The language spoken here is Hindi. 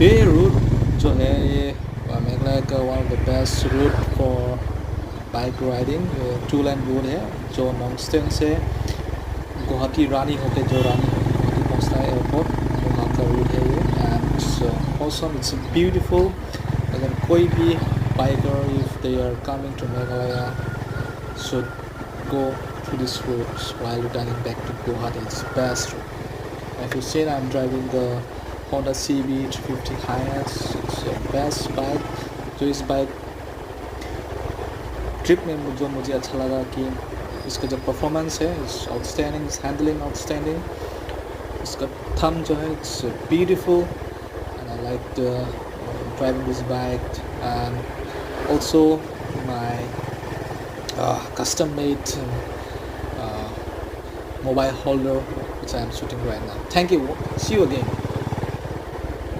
ये रूट जो है ये मेघालय का one of the best route for bike riding. 2 line road है जो नॉन्गस्टेन से गुवाहाटी रानी होके जो रानी गुवाहाटी पहुँचता है एयरपोर्ट, वहाँ का रूट है ये। And awesome, it's beautiful. अगर कोई भी biker if they are coming to Meghalaya should go through this route while returning back to Guwahati. It's best route. If you see, I'm driving the Honda Cb350 Hness. It's the best bike. जो इस बाइक ट्रिप में जो मुझे अच्छा लगा कि इसका जो परफॉर्मेंस है it's outstanding, it's handling outstanding, इसका थम जो है it's beautiful and I like driving this bike. And also my custom made mobile holder which I am shooting right now. Thank you. See you again.